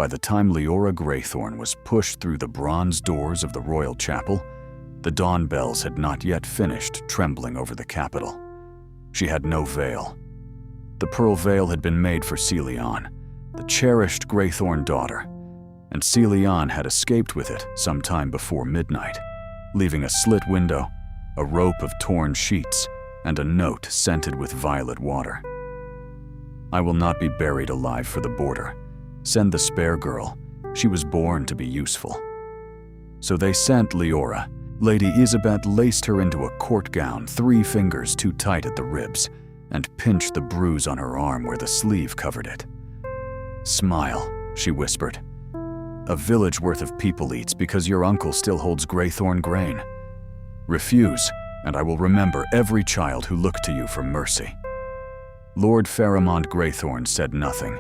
By the time Liora Greythorn was pushed through the bronze doors of the royal chapel, the dawn bells had not yet finished trembling over the capital. She had no veil. The pearl veil had been made for Celion, the cherished Greythorn daughter, and Celion had escaped with it some time before midnight, leaving a slit window, a rope of torn sheets, and a note scented with violet water. "I will not be buried alive for the border. Send the spare girl. She was born to be useful." So they sent Liora. Lady Isabet laced her into a court gown 3 fingers too tight at the ribs and pinched the bruise on her arm where the sleeve covered it. "Smile," she whispered. "A village worth of people eats because your uncle still holds Greythorn grain. Refuse, and I will remember every child who looked to you for mercy." Lord Pharamond Greythorn said nothing.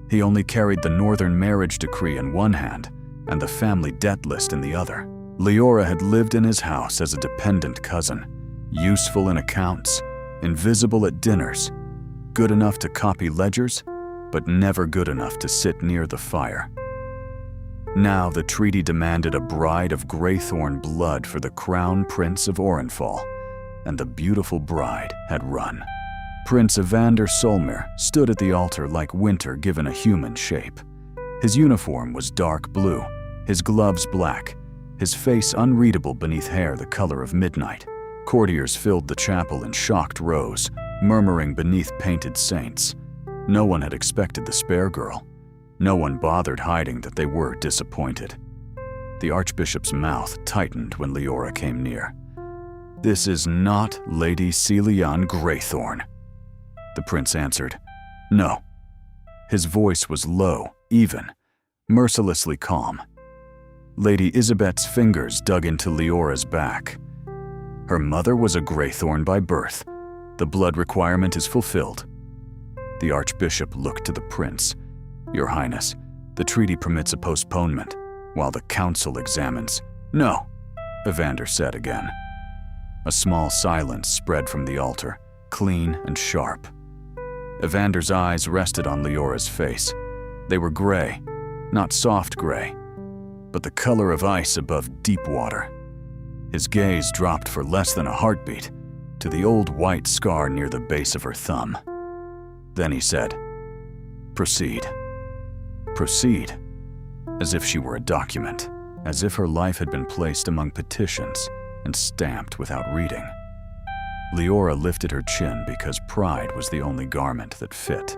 He only carried the northern marriage decree in one hand and the family debt list in the other. Liora had lived in his house as a dependent cousin, useful in accounts, invisible at dinners, good enough to copy ledgers, but never good enough to sit near the fire. Now the treaty demanded a bride of Greythorn blood for the crown prince of Orenfall, and the beautiful bride had run. Prince Evander Solmir stood at the altar like winter given a human shape. His uniform was dark blue, his gloves black, his face unreadable beneath hair the color of midnight. Courtiers filled the chapel in shocked rows, murmuring beneath painted saints. No one had expected the spare girl. No one bothered hiding that they were disappointed. The archbishop's mouth tightened when Liora came near. "This is not Lady Celion Greythorn." The prince answered, "No." His voice was low, even, mercilessly calm. Lady Isabet's fingers dug into Leora's back. "Her mother was a Greythorn by birth. The blood requirement is fulfilled." The archbishop looked to the prince. "Your Highness, the treaty permits a postponement, while the council examines." "No," Evander said again. A small silence spread from the altar, clean and sharp. Evander's eyes rested on Leora's face. They were gray, not soft gray, but the color of ice above deep water. His gaze dropped for less than a heartbeat to the old white scar near the base of her thumb. Then he said, "Proceed." Proceed, as if she were a document, as if her life had been placed among petitions and stamped without reading. Liora lifted her chin because pride was the only garment that fit.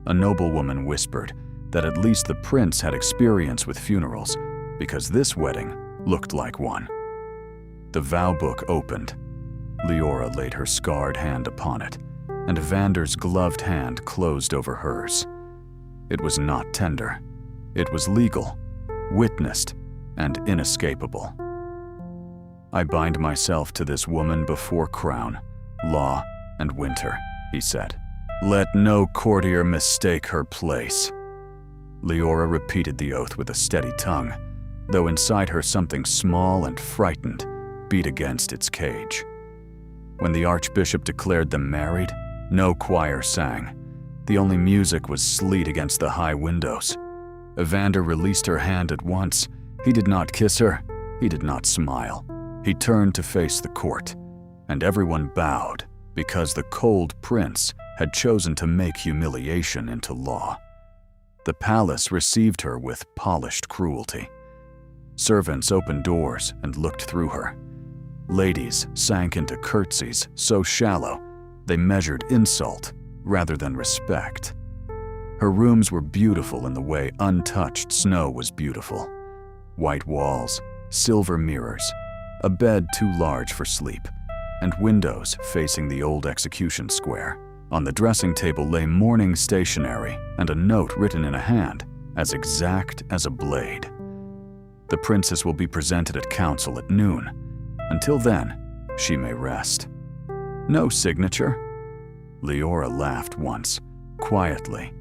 A noblewoman whispered that at least the prince had experience with funerals because this wedding looked like one. The vow book opened. Liora laid her scarred hand upon it, and Evander's gloved hand closed over hers. It was not tender. It was legal, witnessed, and inescapable. "I bind myself to this woman before crown, law, and winter," he said. "Let no courtier mistake her place." Liora repeated the oath with a steady tongue, though inside her something small and frightened beat against its cage. When the archbishop declared them married, no choir sang. The only music was sleet against the high windows. Evander released her hand at once. He did not kiss her. He did not smile. He turned to face the court, and everyone bowed because the cold prince had chosen to make humiliation into law. The palace received her with polished cruelty. Servants opened doors and looked through her. Ladies sank into curtsies so shallow they measured insult rather than respect. Her rooms were beautiful in the way untouched snow was beautiful. White walls, silver mirrors, a bed too large for sleep, and windows facing the old execution square. On the dressing table lay mourning stationery and a note written in a hand as exact as a blade. "The princess will be presented at council at noon. Until then, she may rest." "No signature?" Liora laughed once, quietly,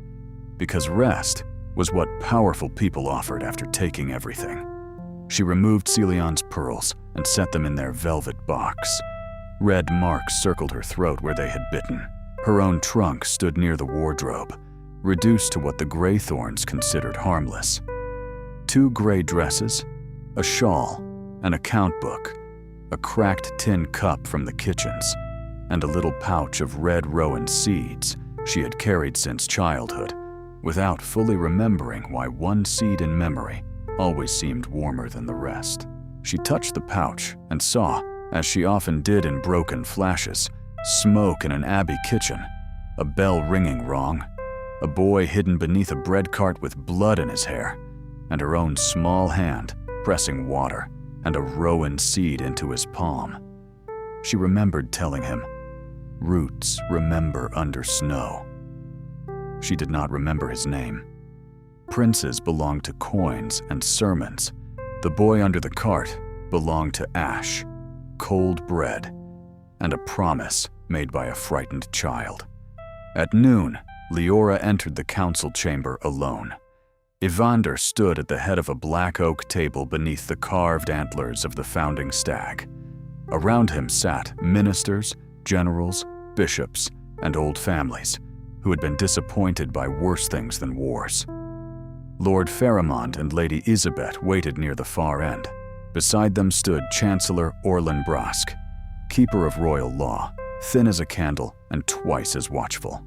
because rest was what powerful people offered after taking everything. She removed Celion's pearls and set them in their velvet box. Red marks circled her throat where they had bitten. Her own trunk stood near the wardrobe. reduced to what the Greythorns considered harmless. 2 gray dresses, a shawl, an account book, a cracked tin cup from the kitchens, and a little pouch of red rowan seeds she had carried since childhood, without fully remembering why one seed in memory always seemed warmer than the rest. She touched the pouch and saw, as she often did in broken flashes, smoke in an abbey kitchen, a bell ringing wrong, a boy hidden beneath a bread cart with blood in his hair, and her own small hand pressing water and a rowan seed into his palm. She remembered telling him, "Roots remember under snow." She did not remember his name. Princes belonged to coins and sermons. The boy under the cart belonged to ash, cold bread, and a promise made by a frightened child. At noon, Liora entered the council chamber alone. Evander stood at the head of a black oak table beneath the carved antlers of the founding stag. Around him sat ministers, generals, bishops, and old families who had been disappointed by worse things than wars. Lord Pharamond and Lady Isabet waited near the far end. Beside them stood Chancellor Orlin Brask, keeper of royal law, thin as a candle and twice as watchful.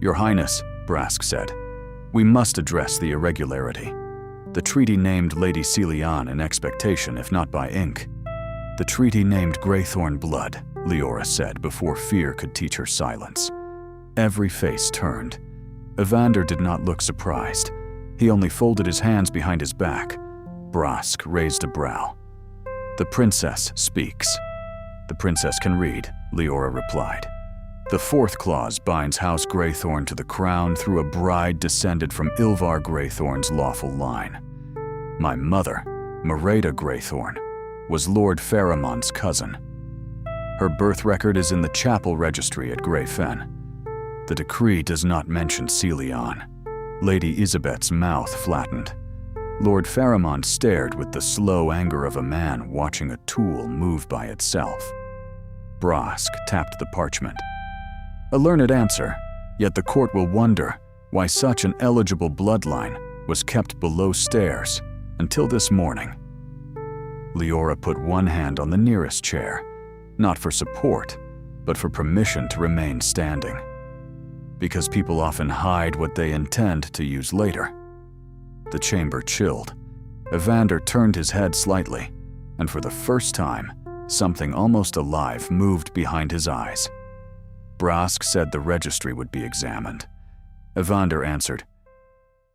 "Your Highness," Brask said, "we must address the irregularity. The treaty named Lady Celian in expectation, if not by ink." "The treaty named Greythorn blood," Liora said before fear could teach her silence. Every face turned. Evander did not look surprised. He only folded his hands behind his back. Brask raised a brow. "The princess speaks." "The princess can read," Liora replied. "The 4th clause binds House Greythorn to the crown through a bride descended from Ylvar Greythorn's lawful line. My mother, Mereda Greythorn, was Lord Pharamond's cousin. Her birth record is in the chapel registry at Grey Fen. The decree does not mention Celian." Lady Isabet's mouth flattened. Lord Pharamond stared with the slow anger of a man watching a tool move by itself. Brask tapped the parchment. "A learned answer, yet the court will wonder why such an eligible bloodline was kept below stairs until this morning." Liora put one hand on the nearest chair, not for support, but for permission to remain standing. Because people often hide what they intend to use later. The chamber chilled. Evander turned his head slightly, and for the first time, something almost alive moved behind his eyes. Brask said the registry would be examined. Evander answered,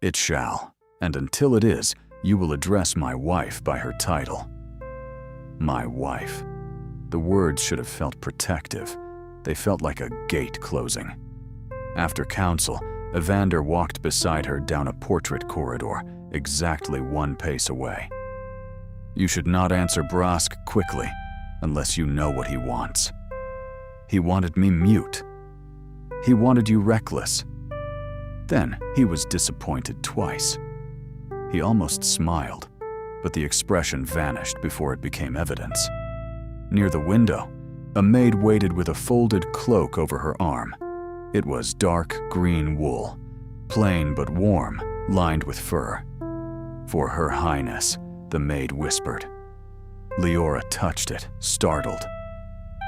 "It shall, and until it is, you will address my wife by her title." My wife. The words should have felt protective. They felt like a gate closing. After council, Evander walked beside her down a portrait corridor, exactly 1 pace away. "You should not answer Brask quickly, unless you know what he wants. He wanted me mute. He wanted you reckless. Then he was disappointed twice." He almost smiled, but the expression vanished before it became evidence. Near the window, a maid waited with a folded cloak over her arm. It was dark green wool, plain but warm, lined with fur. "For Her Highness," the maid whispered. Liora touched it, startled.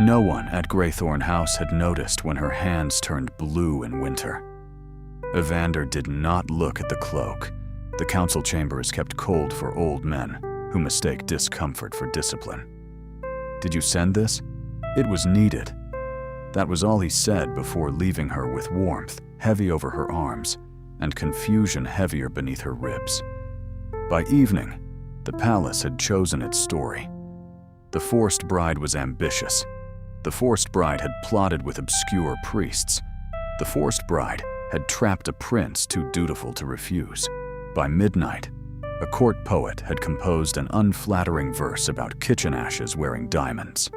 No one at Greythorn House had noticed when her hands turned blue in winter. Evander did not look at the cloak. The council chamber is kept cold for old men who mistake discomfort for discipline. "Did you send this? It was needed." That was all he said before leaving her with warmth heavy over her arms and confusion heavier beneath her ribs. By evening, the palace had chosen its story. The forced bride was ambitious. The forced bride had plotted with obscure priests. The forced bride had trapped a prince too dutiful to refuse. By midnight, a court poet had composed an unflattering verse about kitchen ashes wearing diamonds.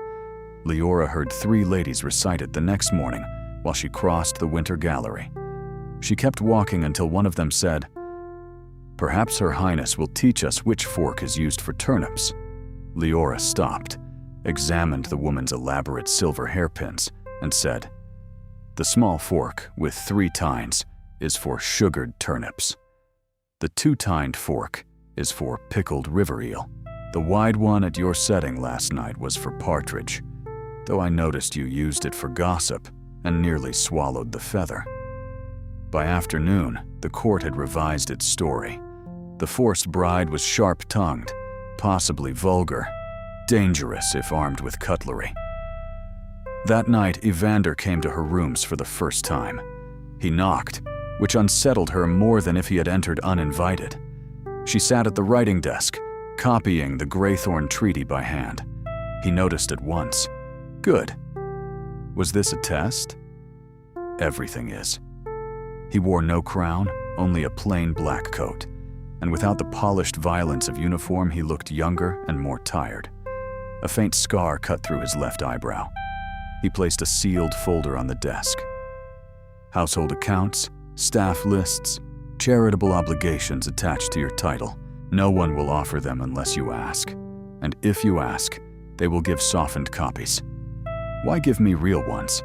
Liora heard 3 ladies recite it the next morning while she crossed the winter gallery. She kept walking until one of them said, "Perhaps Her Highness will teach us which fork is used for turnips." Liora stopped, examined the woman's elaborate silver hairpins, and said, "The small fork, with 3 tines, is for sugared turnips. The two-tined fork is for pickled river eel. The wide one at your setting last night was for partridge, though I noticed you used it for gossip and nearly swallowed the feather. By afternoon, the court had revised its story. The forced bride was sharp-tongued, possibly vulgar, dangerous if armed with cutlery. That night, Evander came to her rooms for the first time. He knocked, which unsettled her more than if he had entered uninvited. She sat at the writing desk, copying the Graythorn Treaty by hand. He noticed at once. Good. Was this a test? Everything is. He wore no crown, only a plain black coat, and without the polished violence of uniform, he looked younger and more tired. A faint scar cut through his left eyebrow. He placed a sealed folder on the desk. Household accounts, staff lists, charitable obligations attached to your title. No one will offer them unless you ask. And if you ask, they will give softened copies. Why give me real ones?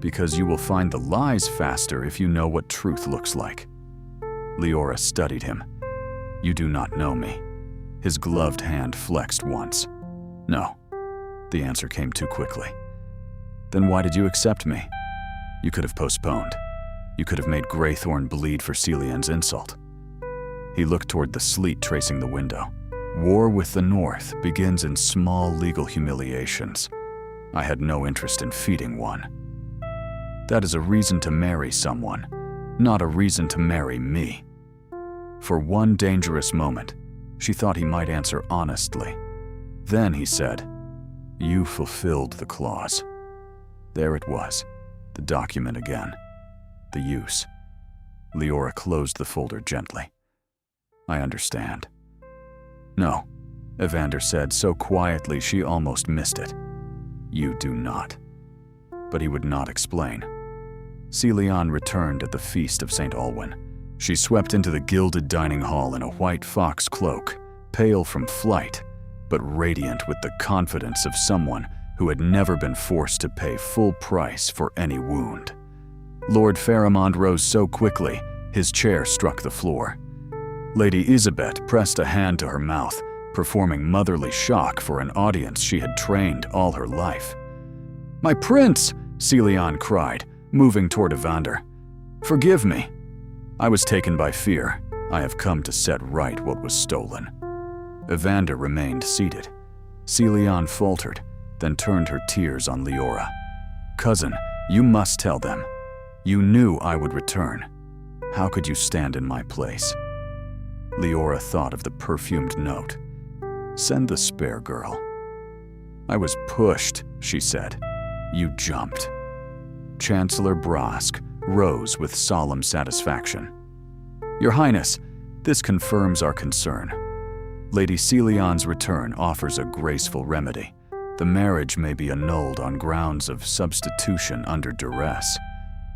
Because you will find the lies faster if you know what truth looks like. Liora studied him. You do not know me. His gloved hand flexed once. No. The answer came too quickly. Then why did you accept me? You could have postponed. You could have made Graythorn bleed for Celian's insult. He looked toward the sleet tracing the window. War with the North begins in small legal humiliations. I had no interest in feeding one. That is a reason to marry someone, not a reason to marry me. For one dangerous moment, she thought he might answer honestly. Then he said, "You fulfilled the clause." There it was, the document again. The use. Liora closed the folder gently. I understand. No, Evander said so quietly she almost missed it. You do not. But he would not explain. Celian returned at the feast of St. Alwyn. She swept into the gilded dining hall in a white fox cloak, pale from flight, but radiant with the confidence of someone who had never been forced to pay full price for any wound. Lord Pharamond rose so quickly, his chair struck the floor. Lady Isabet pressed a hand to her mouth, performing motherly shock for an audience she had trained all her life. "My prince!" Celian cried, moving toward Evander. "Forgive me. I was taken by fear. I have come to set right what was stolen." Evander remained seated. Celian faltered, then turned her tears on Liora. "Cousin, you must tell them. You knew I would return. How could you stand in my place?" Liora thought of the perfumed note. "Send the spare girl." "I was pushed," she said. "You jumped." Chancellor Brask rose with solemn satisfaction. "Your Highness, this confirms our concern. Lady Celian's return offers a graceful remedy. The marriage may be annulled on grounds of substitution under duress."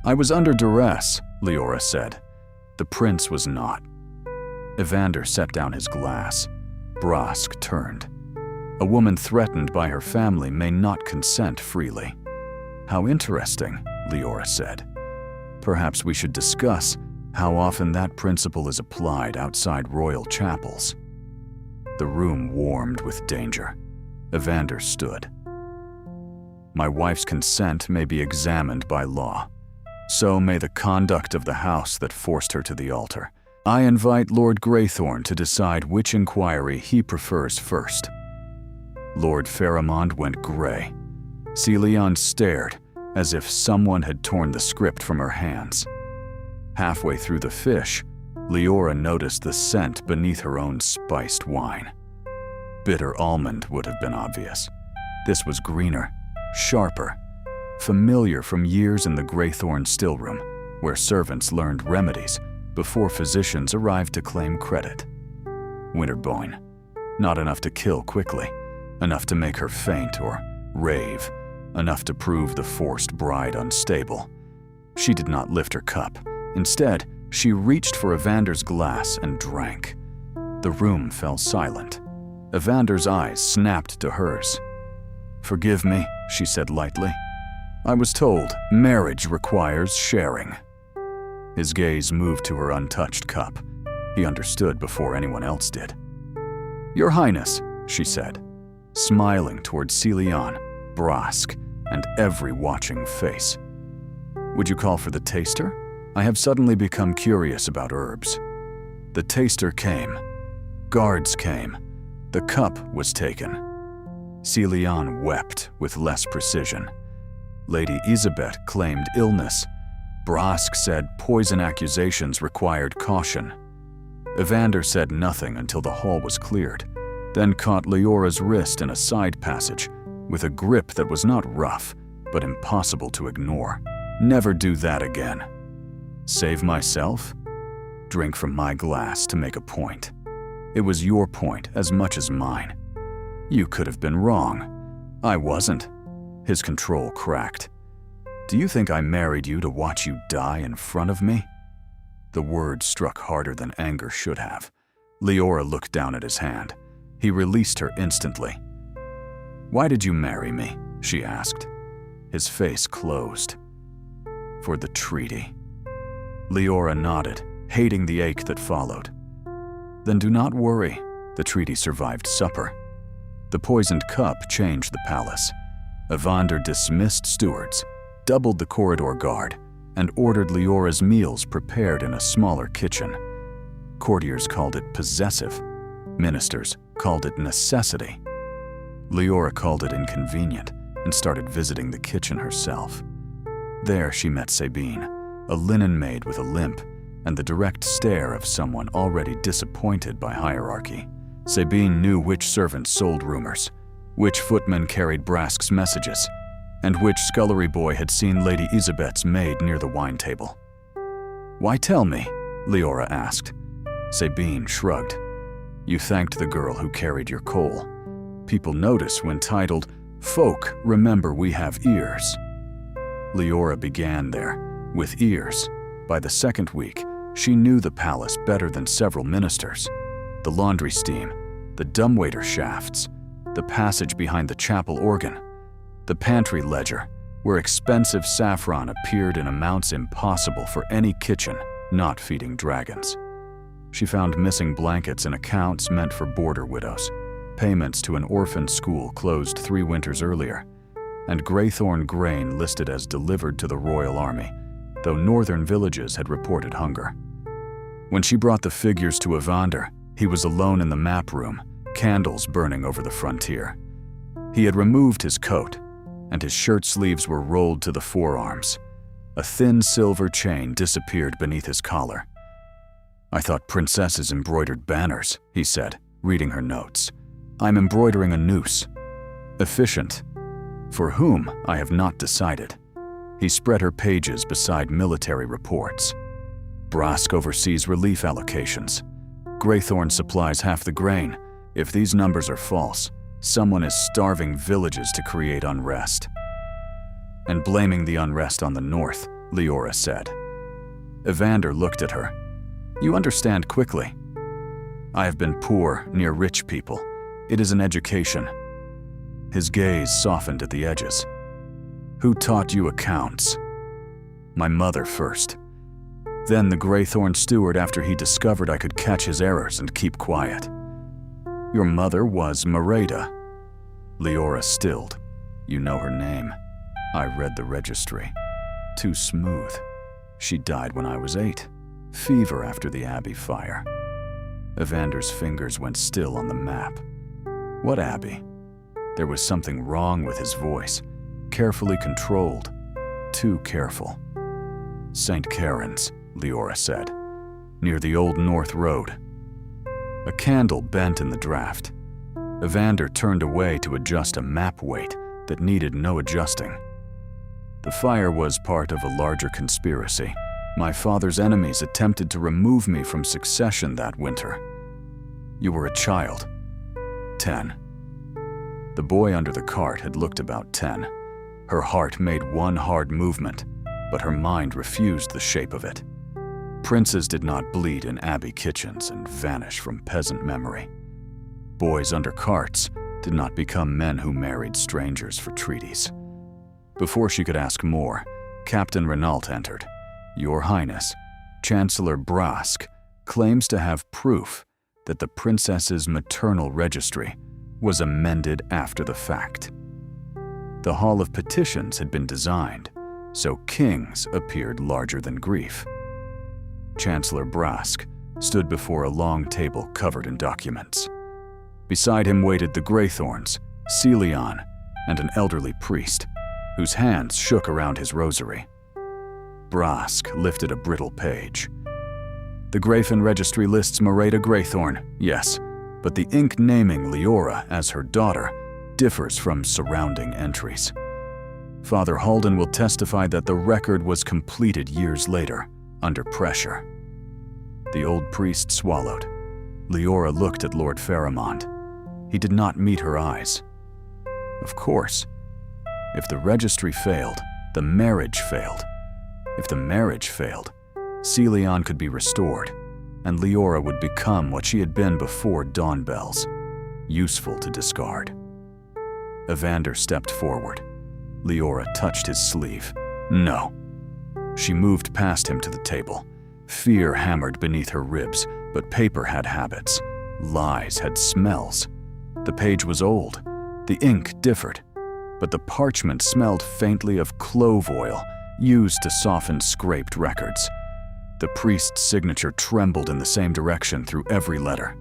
"I was under duress," Liora said. "The prince was not." Evander set down his glass. Brask turned. "A woman threatened by her family may not consent freely." "How interesting," Liora said. "Perhaps we should discuss how often that principle is applied outside royal chapels." The room warmed with danger. Evander stood. "My wife's consent may be examined by law. So may the conduct of the house that forced her to the altar. I invite Lord Graythorn to decide which inquiry he prefers first." Lord Pharamond went gray. Celian stared, as if someone had torn the script from her hands. Halfway through the fish, Liora noticed the scent beneath her own spiced wine. Bitter almond would have been obvious. This was greener, sharper, familiar from years in the Graythorn stillroom, where servants learned remedies before physicians arrived to claim credit. Winterboyne. Not enough to kill quickly, enough to make her faint or rave, enough to prove the forced bride unstable. She did not lift her cup. Instead, she reached for Evander's glass and drank. The room fell silent. Evander's eyes snapped to hers. "Forgive me," she said lightly. "I was told marriage requires sharing." His gaze moved to her untouched cup. He understood before anyone else did. "Your Highness," she said, smiling toward Celion, Brask, and every watching face. "Would you call for the taster? I have suddenly become curious about herbs." The taster came. Guards came. The cup was taken. Celion wept with less precision. Lady Isabet claimed illness. Brask said poison accusations required caution. Evander said nothing until the hall was cleared, then caught Liora's wrist in a side passage with a grip that was not rough, but impossible to ignore. "Never do that again." "Save myself?" "Drink from my glass to make a point. It was your point as much as mine. You could have been wrong. I wasn't." His control cracked. "Do you think I married you to watch you die in front of me?" The word struck harder than anger should have. Liora looked down at his hand. He released her instantly. "Why did you marry me?" she asked. His face closed. "For the treaty." Liora nodded, hating the ache that followed. "Then do not worry. The treaty survived supper." The poisoned cup changed the palace. Evander dismissed stewards, doubled the corridor guard, and ordered Liora's meals prepared in a smaller kitchen. Courtiers called it possessive. Ministers called it necessity. Liora called it inconvenient and started visiting the kitchen herself. There she met Sabine, a linen maid with a limp and the direct stare of someone already disappointed by hierarchy. Sabine knew which servants sold rumors, which footman carried Brask's messages, and which scullery boy had seen Lady Isabet's maid near the wine table. "Why tell me?" Liora asked. Sabine shrugged. "You thanked the girl who carried your coal. People notice when titled, 'Folk, remember we have ears.'" Liora began there, with ears. By the second week, she knew the palace better than several ministers. The laundry steam, the dumbwaiter shafts, the passage behind the chapel organ, the pantry ledger, where expensive saffron appeared in amounts impossible for any kitchen not feeding dragons. She found missing blankets in accounts meant for border widows, payments to an orphan school closed 3 winters earlier, and Greythorn grain listed as delivered to the royal army, though northern villages had reported hunger. When she brought the figures to Evander, he was alone in the map room, candles burning over the frontier. He had removed his coat, and his shirt sleeves were rolled to the forearms. A thin silver chain disappeared beneath his collar. "I thought princesses embroidered banners," he said, reading her notes. "I'm embroidering a noose." "Efficient. For whom, I have not decided." He spread her pages beside military reports. "Brask oversees relief allocations. Greythorn supplies half the grain. If these numbers are false, someone is starving villages to create unrest." "And blaming the unrest on the north," Liora said. Evander looked at her. "You understand quickly. I have been poor near rich people. It is an education." His gaze softened at the edges. "Who taught you accounts?" "My mother first. Then the Greythorn steward after he discovered I could catch his errors and keep quiet." "Your mother was Mereda." Liora stilled. "You know her name. I read the registry. Too smooth. She died when I was 8. Fever after the Abbey fire." Evander's fingers went still on the map. "What Abbey?" There was something wrong with his voice, carefully controlled, too careful. "St. Karen's," Liora said, "near the Old North Road." A candle bent in the draft. Evander turned away to adjust a map weight that needed no adjusting. "The fire was part of a larger conspiracy. My father's enemies attempted to remove me from succession that winter." "You were a child." 10. The boy under the cart had looked about 10. Her heart made one hard movement, but her mind refused the shape of it. Princes did not bleed in abbey kitchens and vanish from peasant memory. Boys under carts did not become men who married strangers for treaties. Before she could ask more, Captain Renault entered. "Your Highness, Chancellor Brask claims to have proof that the princess's maternal registry was amended after the fact. The Hall of Petitions had been designed so kings appeared larger than grief. Chancellor Brask stood before a long table covered in documents. Beside him waited the Greythorns, Celion, and an elderly priest, whose hands shook around his rosary. Brask lifted a brittle page. The Grayfen registry lists Merida Greythorn, yes, but the ink naming Liora as her daughter differs from surrounding entries. Father Halden will testify that the record was completed years later, under pressure. The old priest swallowed. Liora looked at Lord Pharamond. He did not meet her eyes. Of course, if the registry failed, the marriage failed. If the marriage failed, Celion could be restored, and Liora would become what she had been before Dawn Bells, useful to discard. Evander stepped forward. Liora touched his sleeve. No. She moved past him to the table. Fear hammered beneath her ribs, but paper had habits. Lies had smells. The page was old. The ink differed. But the parchment smelled faintly of clove oil, used to soften scraped records. The priest's signature trembled in the same direction through every letter.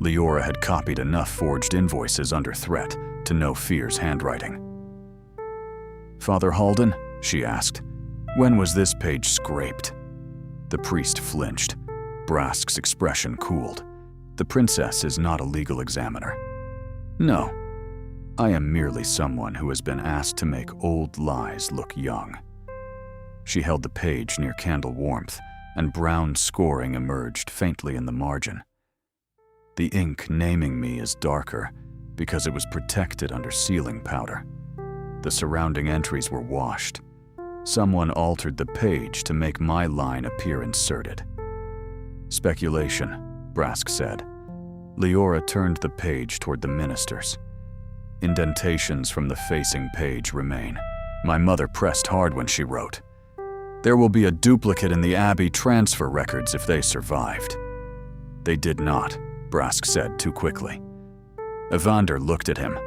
Liora had copied enough forged invoices under threat to know Fear's handwriting. Father Halden, she asked, when was this page scraped? The priest flinched. Brask's expression cooled. The princess is not a legal examiner. No, I am merely someone who has been asked to make old lies look young. She held the page near candle warmth, and brown scoring emerged faintly in the margin. The ink naming me is darker because it was protected under sealing powder. The surrounding entries were washed. Someone altered the page to make my line appear inserted. Speculation, Brask said. Liora turned the page toward the ministers. Indentations from the facing page remain. My mother pressed hard when she wrote. There will be a duplicate in the Abbey transfer records if they survived. They did not, Brask said too quickly. Evander looked at him.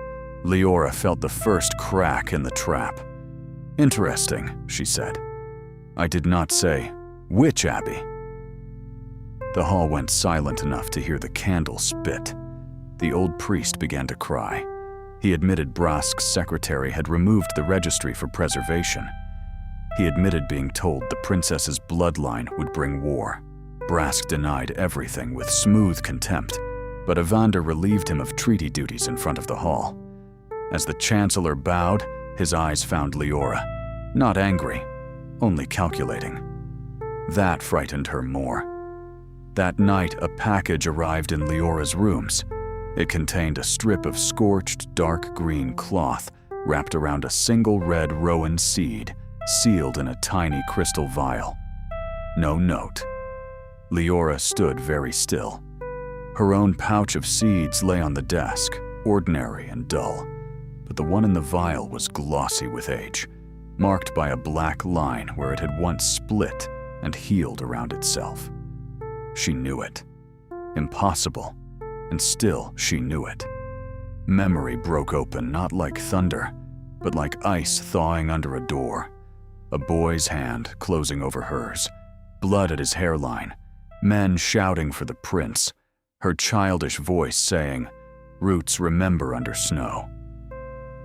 Liora felt the first crack in the trap. Interesting, she said. I did not say, which Abbey? The hall went silent enough to hear the candle spit. The old priest began to cry. He admitted Brask's secretary had removed the registry for preservation. He admitted being told the princess's bloodline would bring war. Brask denied everything with smooth contempt, but Evander relieved him of treaty duties in front of the hall. As the chancellor bowed, his eyes found Liora, not angry, only calculating. That frightened her more. That night, a package arrived in Liora's rooms. It contained a strip of scorched, dark green cloth wrapped around a single red rowan seed, sealed in a tiny crystal vial. No note. Liora stood very still. Her own pouch of seeds lay on the desk, ordinary and dull, but the one in the vial was glossy with age, marked by a black line where it had once split and healed around itself. She knew it. Impossible, and still she knew it. Memory broke open not like thunder, but like ice thawing under a door. A boy's hand closing over hers, blood at his hairline, men shouting for the prince, her childish voice saying, "Roots remember under snow."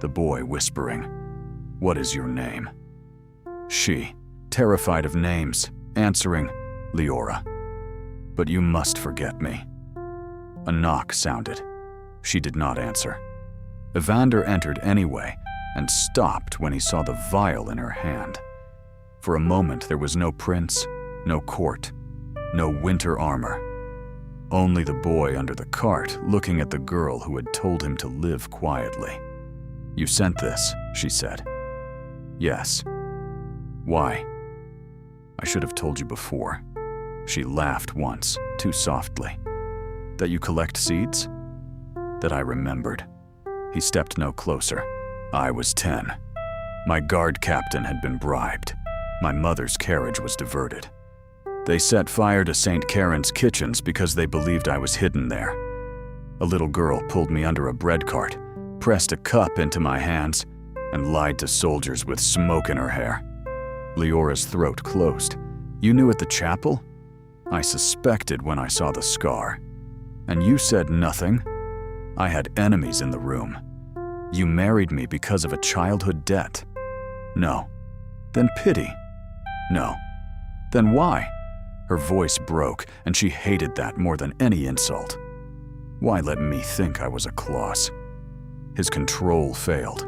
The boy whispering, "What is your name?" She, terrified of names, answering, "Liora. But you must forget me." A knock sounded. She did not answer. Evander entered anyway and stopped when he saw the vial in her hand. For a moment there was no prince, no court, no winter armor. Only the boy under the cart looking at the girl who had told him to live quietly. "You sent this," she said. "Yes." "Why?" "I should have told you before." She laughed once, too softly. "That you collect seeds?" "That I remembered." He stepped no closer. "I was 10. My guard captain had been bribed. My mother's carriage was diverted. They set fire to St. Karen's kitchens because they believed I was hidden there. A little girl pulled me under a bread cart, pressed a cup into my hands, and lied to soldiers with smoke in her hair. Leora's throat closed. You knew at the chapel? I suspected when I saw the scar. And you said nothing? I had enemies in the room. You married me because of a childhood debt. No. Then pity. No. Then why? Her voice broke, and she hated that more than any insult. Why let me think I was a Klaus? His control failed,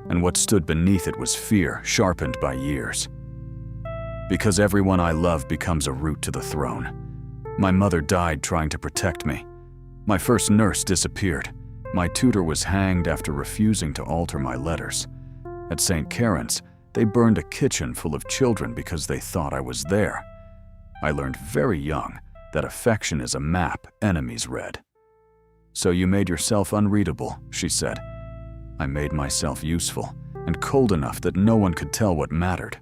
and what stood beneath it was fear, sharpened by years. Because everyone I love becomes a route to the throne. My mother died trying to protect me. My first nurse disappeared. My tutor was hanged after refusing to alter my letters. At St. Karen's, they burned a kitchen full of children because they thought I was there. I learned very young that affection is a map enemies read. So you made yourself unreadable, she said. I made myself useful and cold enough that no one could tell what mattered.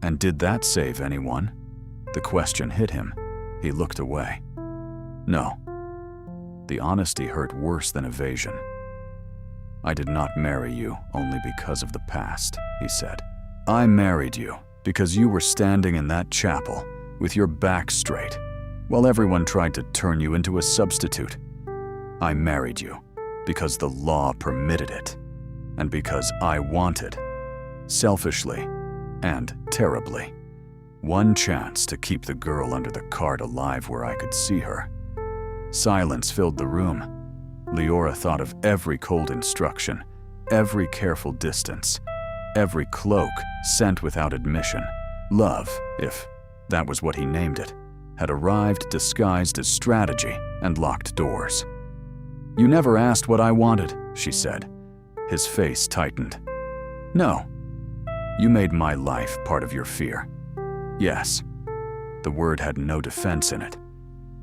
And did that save anyone? The question hit him. He looked away. No. The honesty hurt worse than evasion. I did not marry you only because of the past, he said. I married you because you were standing in that chapel with your back straight while everyone tried to turn you into a substitute. I married you because the law permitted it and because I wanted, selfishly and terribly, one chance to keep the girl under the cart alive where I could see her. Silence filled the room. Liora thought of every cold instruction, every careful distance, every cloak sent without admission. Love, if that was what he named it, had arrived disguised as strategy and locked doors. You never asked what I wanted, she said. His face tightened. No. You made my life part of your fear. Yes. The word had no defense in it.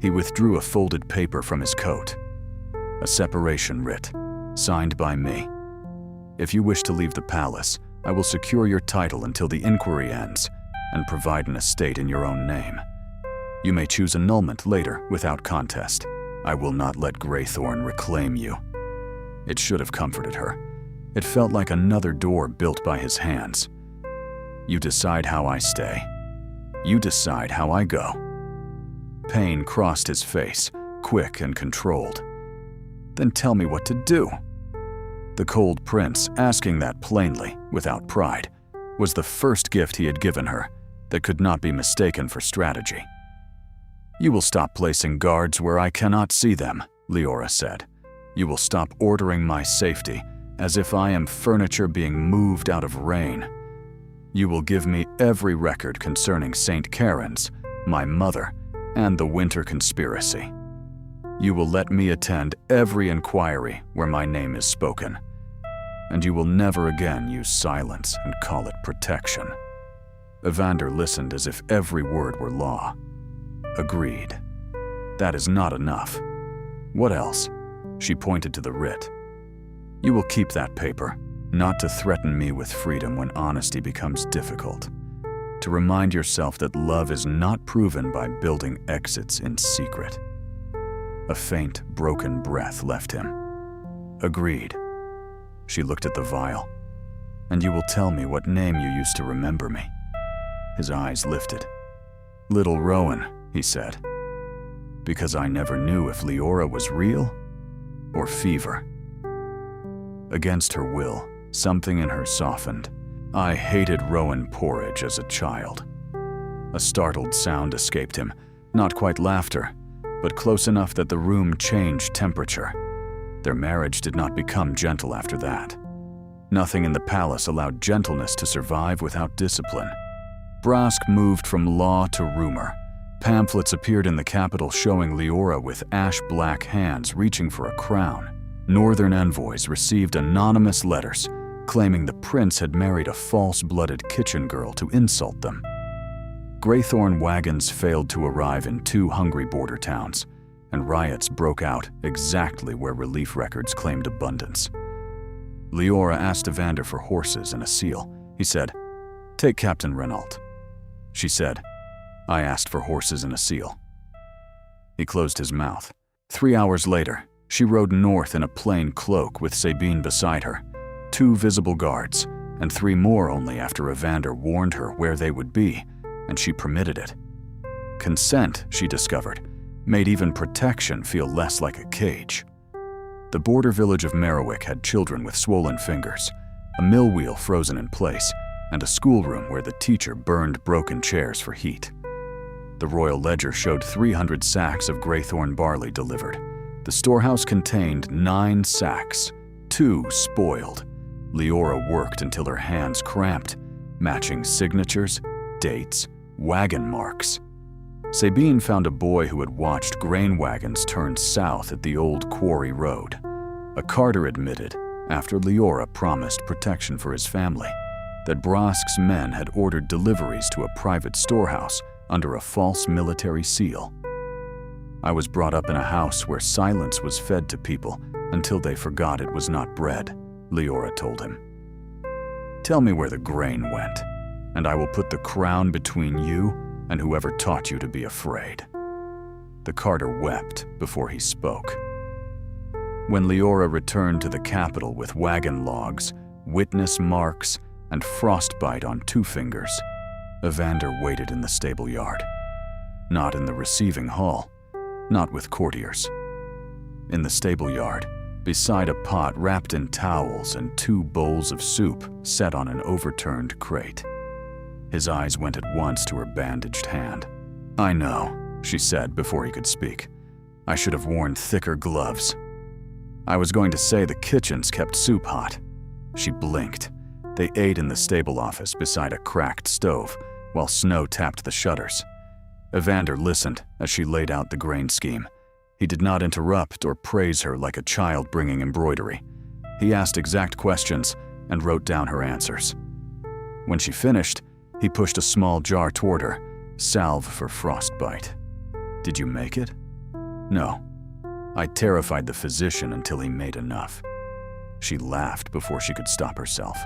He withdrew a folded paper from his coat. A separation writ, signed by me. If you wish to leave the palace, I will secure your title until the inquiry ends and provide an estate in your own name. You may choose annulment later without contest. I will not let Graythorn reclaim you. It should have comforted her. It felt like another door built by his hands. You decide how I stay. You decide how I go. Pain crossed his face, quick and controlled. Then tell me what to do. The cold prince, asking that plainly, without pride, was the first gift he had given her that could not be mistaken for strategy. You will stop placing guards where I cannot see them, Liora said. You will stop ordering my safety as if I am furniture being moved out of rain. You will give me every record concerning St. Karen's, my mother, and the winter conspiracy. You will let me attend every inquiry where my name is spoken. And you will never again use silence and call it protection. Evander listened as if every word were law. Agreed. That is not enough. What else? She pointed to the writ. You will keep that paper, not to threaten me with freedom when honesty becomes difficult. To remind yourself that love is not proven by building exits in secret. A faint, broken breath left him. Agreed. She looked at the vial. And you will tell me what name you used to remember me. His eyes lifted. Little Rowan, he said. Because I never knew if Liora was real or fever. Against her will, something in her softened. I hated Rowan porridge as a child. A startled sound escaped him, not quite laughter, but close enough that the room changed temperature. Their marriage did not become gentle after that. Nothing in the palace allowed gentleness to survive without discipline. Brask moved from law to rumor. Pamphlets appeared in the capital showing Liora with ash-black hands reaching for a crown. Northern envoys received anonymous letters claiming the prince had married a false-blooded kitchen girl to insult them. Graythorn wagons failed to arrive in 2 hungry border towns, and riots broke out exactly where relief records claimed abundance. Liora asked Evander for horses and a seal. He said, "Take Captain Renault." She said, I asked for horses and a seal. He closed his mouth. 3 hours later, she rode north in a plain cloak with Sabine beside her, 2 visible guards, and 3 more only after Evander warned her where they would be, and she permitted it. Consent, she discovered, made even protection feel less like a cage. The border village of Merriwick had children with swollen fingers, a mill wheel frozen in place, and a schoolroom where the teacher burned broken chairs for heat. The royal ledger showed 300 sacks of Greythorn barley delivered. The storehouse contained 9 sacks, 2 spoiled. Liora worked until her hands cramped, matching signatures, dates, wagon marks. Sabine found a boy who had watched grain wagons turn south at the old quarry road. A carter admitted, after Liora promised protection for his family, that Brask's men had ordered deliveries to a private storehouse under a false military seal. I was brought up in a house where silence was fed to people until they forgot it was not bread, Liora told him. Tell me where the grain went, and I will put the crown between you and whoever taught you to be afraid. The carter wept before he spoke. When Liora returned to the capital with wagon logs, witness marks, and frostbite on 2 fingers, Evander waited in the stable yard. Not in the receiving hall, not with courtiers. In the stable yard, beside a pot wrapped in towels and 2 bowls of soup set on an overturned crate. His eyes went at once to her bandaged hand. I know, she said before he could speak. I should have worn thicker gloves. I was going to say the kitchens kept soup hot. She blinked. They ate in the stable office beside a cracked stove while snow tapped the shutters. Evander listened as she laid out the grain scheme. He did not interrupt or praise her like a child bringing embroidery. He asked exact questions and wrote down her answers. When she finished, he pushed a small jar toward her, salve for frostbite. Did you make it? No. I terrified the physician until he made enough. She laughed before she could stop herself.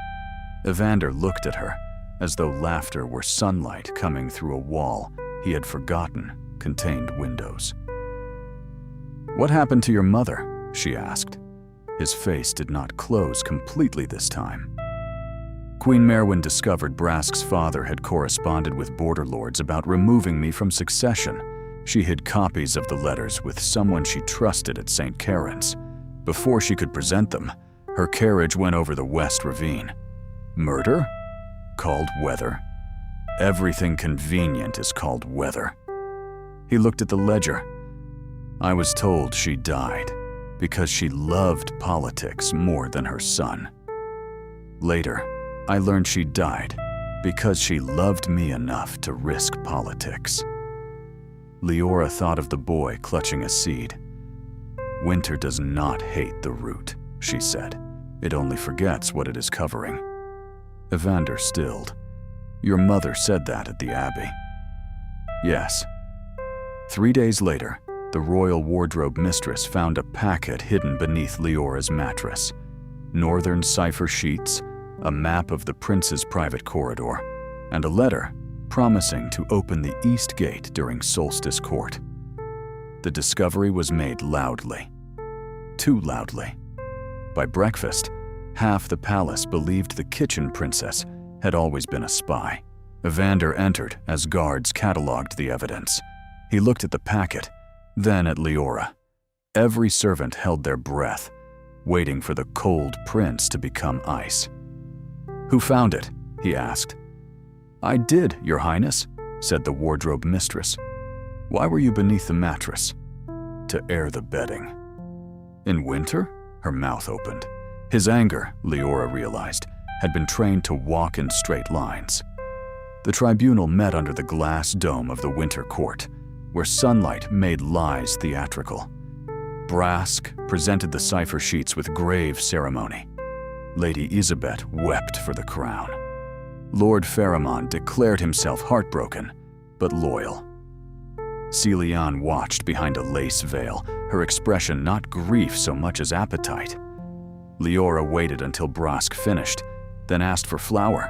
Evander looked at her, as though laughter were sunlight coming through a wall he had forgotten contained windows. What happened to your mother? She asked. His face did not close completely this time. Queen Merwin discovered Brask's father had corresponded with border lords about removing me from succession. She hid copies of the letters with someone she trusted at St. Karen's. Before she could present them, her carriage went over the West Ravine. Murder? Called weather? Everything convenient is called weather. He looked at the ledger. I was told she died because she loved politics more than her son. Later, I learned she died because she loved me enough to risk politics. Liora thought of the boy clutching a seed. Winter does not hate the root, she said. It only forgets what it is covering. Evander stilled. Your mother said that at the Abbey. Yes. 3 days later, the royal wardrobe mistress found a packet hidden beneath Liora's mattress. Northern cipher sheets, a map of the prince's private corridor, and a letter promising to open the east gate during solstice court. The discovery was made loudly. Too loudly. By breakfast, half the palace believed the kitchen princess had always been a spy. Evander entered as guards catalogued the evidence. He looked at the packet, then at Liora. Every servant held their breath, waiting for the cold prince to become ice. Who found it? He asked. I did, Your Highness, said the wardrobe mistress. Why were you beneath the mattress? To air the bedding. In winter? Her mouth opened. His anger, Liora realized, had been trained to walk in straight lines. The tribunal met under the glass dome of the winter court, where sunlight made lies theatrical. Brask presented the cipher sheets with grave ceremony. Lady Isabet wept for the crown. Lord Pharamond declared himself heartbroken, but loyal. Celian watched behind a lace veil, her expression not grief so much as appetite. Liora waited until Brask finished, then asked for flour.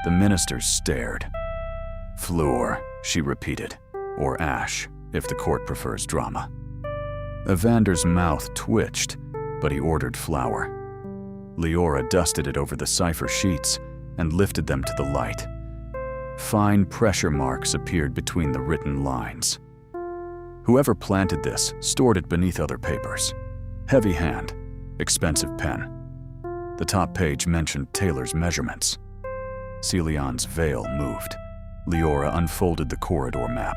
The ministers stared. Floor, she repeated, or ash, if the court prefers drama. Evander's mouth twitched, but he ordered flour. Liora dusted it over the cipher sheets and lifted them to the light. Fine pressure marks appeared between the written lines. Whoever planted this stored it beneath other papers. Heavy hand, expensive pen. The top page mentioned Taylor's measurements. Celian's veil moved. Liora unfolded the corridor map.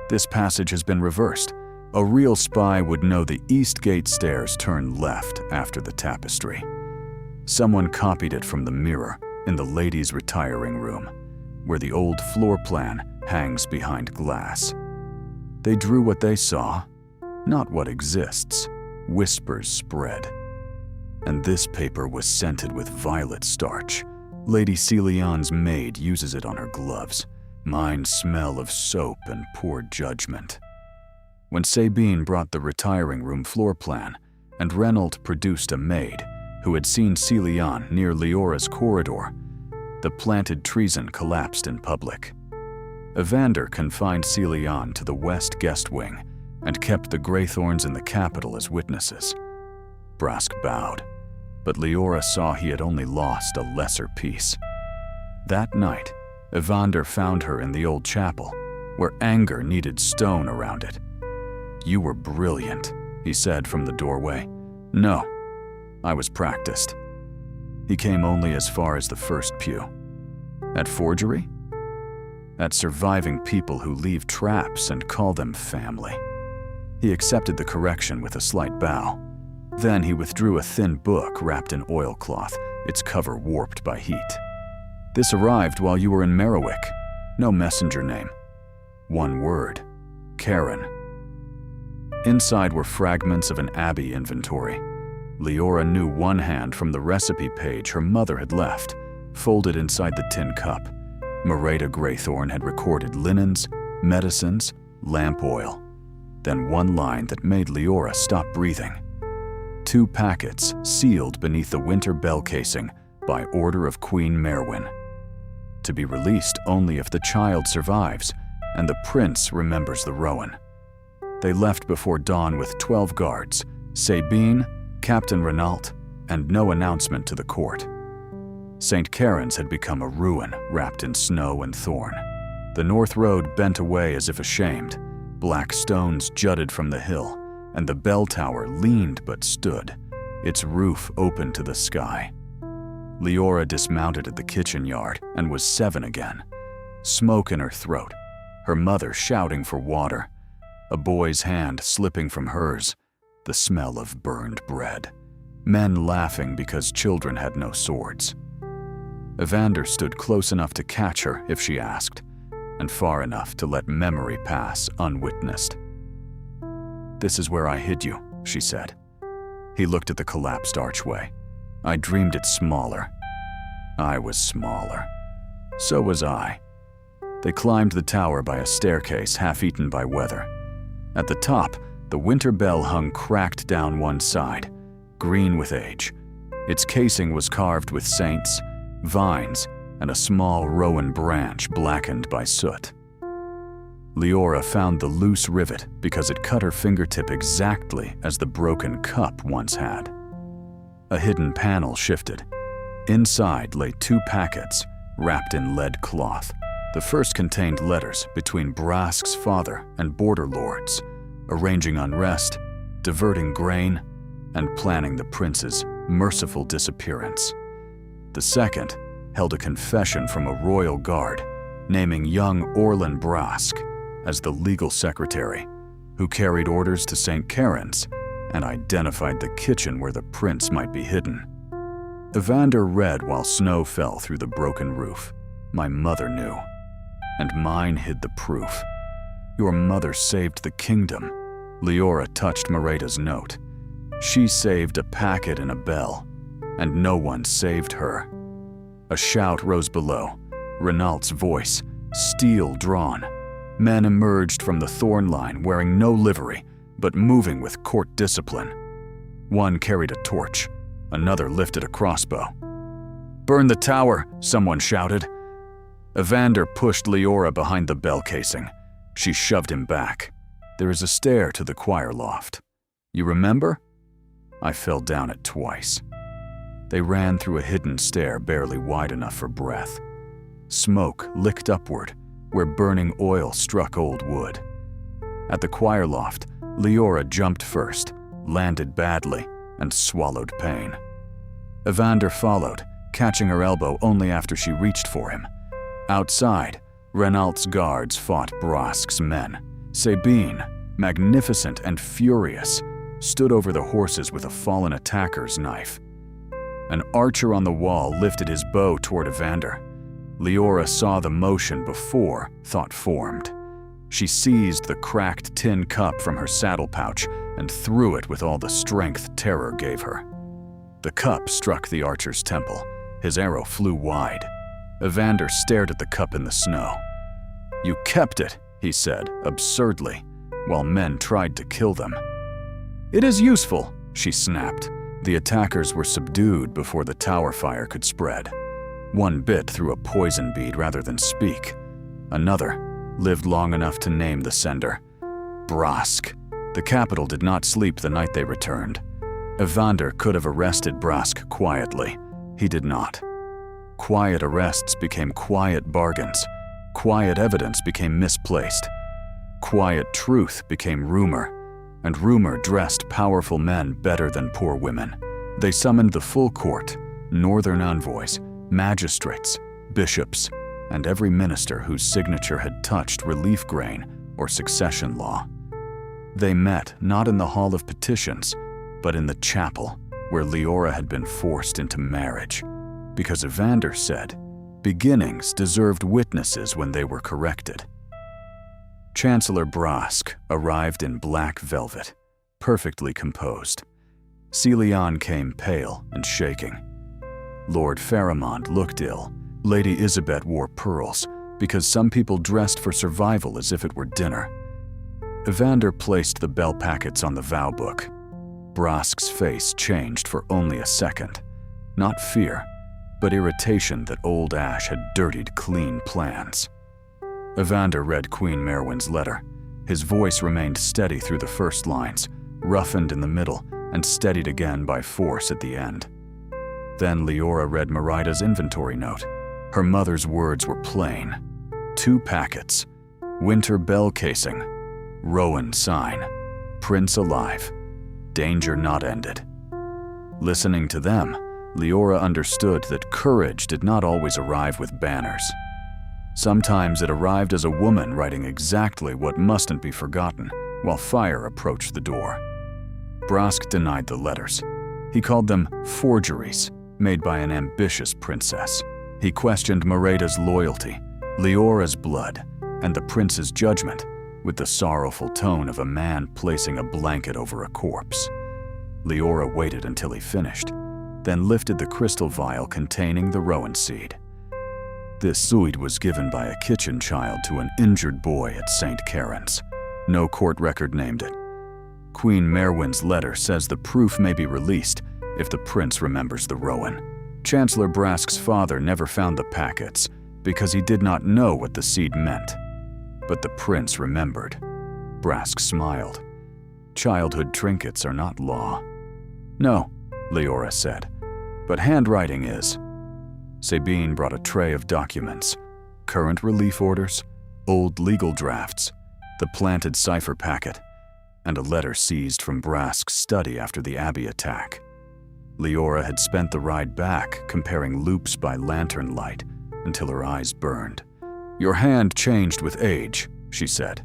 This passage has been reversed. A real spy would know the East Gate stairs turn left after the tapestry. Someone copied it from the mirror in the ladies' retiring room, where the old floor plan hangs behind glass. They drew what they saw, not what exists. Whispers spread. And this paper was scented with violet starch. Lady Celian's maid uses it on her gloves. Mine smell of soap and poor judgment. When Sabine brought the retiring room floor plan, and Renault produced a maid who had seen Celian near Liora's corridor, the planted treason collapsed in public. Evander confined Celian to the west guest wing and kept the Greythorns in the capital as witnesses. Brask bowed, but Liora saw he had only lost a lesser piece. That night, Evander found her in the old chapel, where anger needed stone around it. "You were brilliant," he said from the doorway. "No, I was practiced." He came only as far as the first pew. At forgery? At surviving people who leave traps and call them family. He accepted the correction with a slight bow. Then he withdrew a thin book wrapped in oilcloth, its cover warped by heat. "This arrived while you were in Merriwick. No messenger name. One word. Karen." Inside were fragments of an abbey inventory. Liora knew one hand from the recipe page her mother had left, folded inside the tin cup. Mereda Greythorn had recorded linens, medicines, lamp oil. Then one line that made Liora stop breathing. 2 packets sealed beneath the winter bell casing by order of Queen Merwin. To be released only if the child survives and the prince remembers the Rowan. They left before dawn with 12 guards, Sabine, Captain Renault, and no announcement to the court. St. Karen's had become a ruin wrapped in snow and thorn. The north road bent away as if ashamed. Black stones jutted from the hill, and the bell tower leaned but stood, its roof open to the sky. Liora dismounted at the kitchen yard and was 7 again. Smoke in her throat, her mother shouting for water, a boy's hand slipping from hers, the smell of burned bread, men laughing because children had no swords. Evander stood close enough to catch her if she asked, and far enough to let memory pass unwitnessed. "This is where I hid you," she said. He looked at the collapsed archway. "I dreamed it smaller." I was smaller. So was I. They climbed the tower by a staircase half-eaten by weather. At the top, the winter bell hung cracked down one side, green with age. Its casing was carved with saints, vines, and a small rowan branch blackened by soot. Liora found the loose rivet because it cut her fingertip exactly as the broken cup once had. A hidden panel shifted. Inside lay 2 packets, wrapped in lead cloth. The first contained letters between Brask's father and border lords, arranging unrest, diverting grain, and planning the prince's merciful disappearance. The second held a confession from a royal guard, naming young Orlan Brask as the legal secretary, who carried orders to St. Karen's and identified the kitchen where the prince might be hidden. Evander read while snow fell through the broken roof. My mother knew, and mine hid the proof. Your mother saved the kingdom. Liora touched Mereda's note. She saved a packet and a bell, and no one saved her. A shout rose below, Renault's voice, steel drawn. Men emerged from the thorn line wearing no livery, but moving with court discipline. One carried a torch, another lifted a crossbow. "Burn the tower," someone shouted. Evander pushed Liora behind the bell casing. She shoved him back. There is a stair to the choir loft. You remember? I fell down it twice. They ran through a hidden stair barely wide enough for breath. Smoke licked upward, where burning oil struck old wood. At the choir loft, Liora jumped first, landed badly, and swallowed pain. Evander followed, catching her elbow only after she reached for him. Outside, Renault's guards fought Brask's men. Sabine, magnificent and furious, stood over the horses with a fallen attacker's knife. An archer on the wall lifted his bow toward Evander. Liora saw the motion before thought formed. She seized the cracked tin cup from her saddle pouch and threw it with all the strength terror gave her. The cup struck the archer's temple. His arrow flew wide. Evander stared at the cup in the snow. "You kept it," he said, absurdly, while men tried to kill them. "It is useful," she snapped. The attackers were subdued before the tower fire could spread. One bit through a poison bead rather than speak. Another lived long enough to name the sender. Brask. The capital did not sleep the night they returned. Evander could have arrested Brask quietly. He did not. Quiet arrests became quiet bargains. Quiet evidence became misplaced. Quiet truth became rumor, and rumor dressed powerful men better than poor women. They summoned the full court, northern envoys, magistrates, bishops, and every minister whose signature had touched relief grain or succession law. They met not in the hall of petitions, but in the chapel where Liora had been forced into marriage, because Evander said beginnings deserved witnesses when they were corrected. Chancellor Brask arrived in black velvet, perfectly composed. Celion came pale and shaking. Lord Pharamond looked ill. Lady Isabet wore pearls, because some people dressed for survival as if it were dinner. Evander placed the bell packets on the vow book. Brask's face changed for only a second. Not fear, but irritation that old Ash had dirtied clean plans. Evander read Queen Merwin's letter. His voice remained steady through the first lines, roughened in the middle, and steadied again by force at the end. Then Liora read Merida's inventory note. Her mother's words were plain. 2 packets. Winter bell casing. Rowan sign. Prince alive. Danger not ended. Listening to them, Liora understood that courage did not always arrive with banners. Sometimes it arrived as a woman writing exactly what mustn't be forgotten while fire approached the door. Brask denied the letters. He called them forgeries made by an ambitious princess. He questioned Merida's loyalty, Liora's blood, and the prince's judgment with the sorrowful tone of a man placing a blanket over a corpse. Liora waited until he finished, then lifted the crystal vial containing the rowan seed. This seed was given by a kitchen child to an injured boy at St. Karen's. No court record named it. Queen Merwin's letter says the proof may be released if the prince remembers the rowan. Chancellor Brask's father never found the packets because he did not know what the seed meant. But the prince remembered. Brask smiled. Childhood trinkets are not law. No, Liora said, but handwriting is. Sabine brought a tray of documents, current relief orders, old legal drafts, the planted cipher packet, and a letter seized from Brask's study after the Abbey attack. Liora had spent the ride back comparing loops by lantern light until her eyes burned. Your hand changed with age, she said,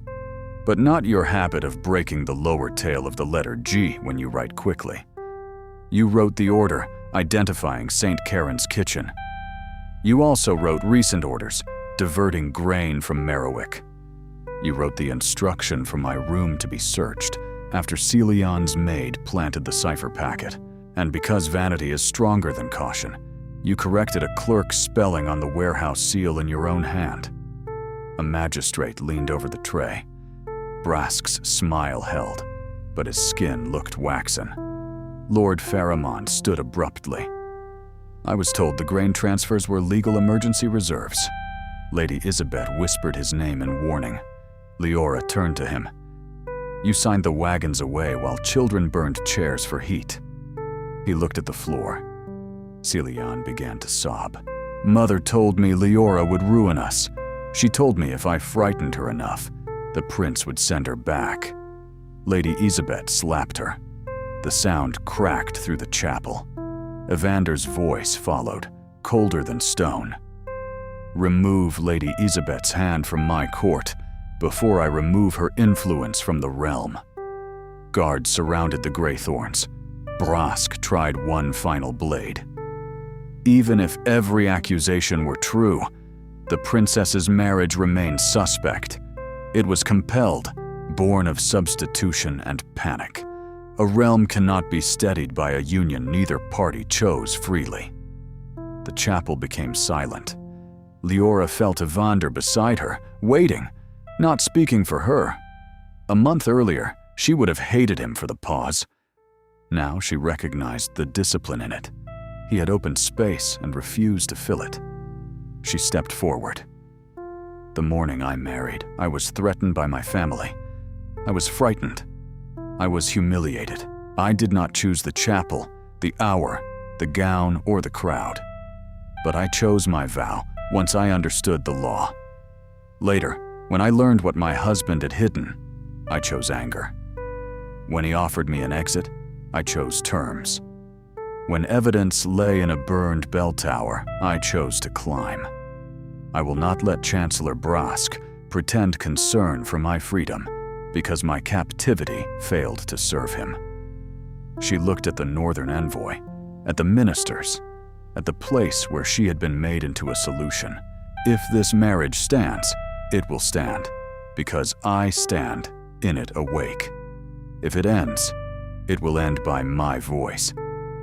but not your habit of breaking the lower tail of the letter G when you write quickly. You wrote the order identifying St. Karen's kitchen. You also wrote recent orders, diverting grain from Merriwick. You wrote the instruction for my room to be searched after Celion's maid planted the cipher packet, and because vanity is stronger than caution, you corrected a clerk's spelling on the warehouse seal in your own hand. A magistrate leaned over the tray. Brask's smile held, but his skin looked waxen. Lord Pharamond stood abruptly. I was told the grain transfers were legal emergency reserves. Lady Isabet whispered his name in warning. Liora turned to him. You signed the wagons away while children burned chairs for heat. He looked at the floor. Celian began to sob. Mother told me Liora would ruin us. She told me if I frightened her enough, the prince would send her back. Lady Isabet slapped her. The sound cracked through the chapel. Evander's voice followed, colder than stone. Remove Lady Isabet's hand from my court before I remove her influence from the realm. Guards surrounded the Greythorns. Brask tried one final blade. Even if every accusation were true, the princess's marriage remained suspect. It was compelled, born of substitution and panic. A realm cannot be steadied by a union neither party chose freely. The chapel became silent. Liora felt Evander beside her, waiting, not speaking for her. A month earlier, she would have hated him for the pause. Now she recognized the discipline in it. He had opened space and refused to fill it. She stepped forward. The morning I married, I was threatened by my family. I was frightened. I was humiliated. I did not choose the chapel, the hour, the gown, or the crowd. But I chose my vow once I understood the law. Later, when I learned what my husband had hidden, I chose anger. When he offered me an exit, I chose terms. When evidence lay in a burned bell tower, I chose to climb. I will not let Chancellor Brask pretend concern for my freedom because my captivity failed to serve him. She looked at the northern envoy, at the ministers, at the place where she had been made into a solution. If this marriage stands, it will stand, because I stand in it awake. If it ends, it will end by my voice,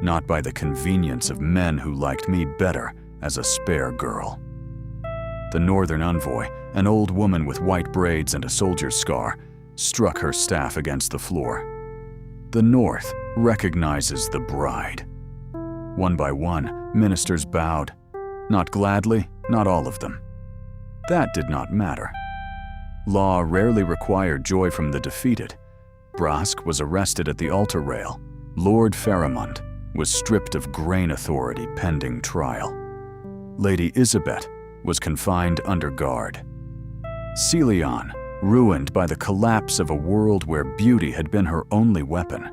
not by the convenience of men who liked me better as a spare girl. The northern envoy, an old woman with white braids and a soldier's scar, struck her staff against the floor. The North recognizes the bride. One by one, ministers bowed. Not gladly, not all of them. That did not matter. Law rarely required joy from the defeated. Brask was arrested at the altar rail. Lord Pharamond was stripped of grain authority pending trial. Lady Isabet was confined under guard. Celian, ruined by the collapse of a world where beauty had been her only weapon,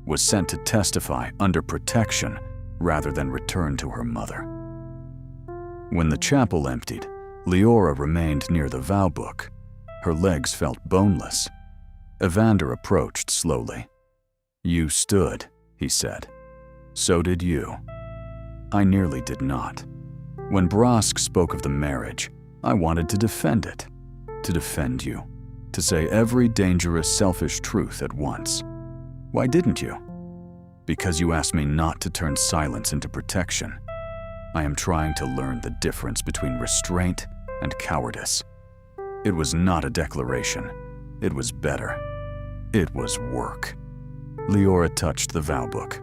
was sent to testify under protection rather than return to her mother. When the chapel emptied, Liora remained near the vow book. Her legs felt boneless. Evander approached slowly. You stood, he said. So did you. I nearly did not. When Brask spoke of the marriage, I wanted to defend it, to defend you, to say every dangerous, selfish truth at once. Why didn't you? Because you asked me not to turn silence into protection. I am trying to learn the difference between restraint and cowardice. It was not a declaration. It was better. It was work. Liora touched the vow book.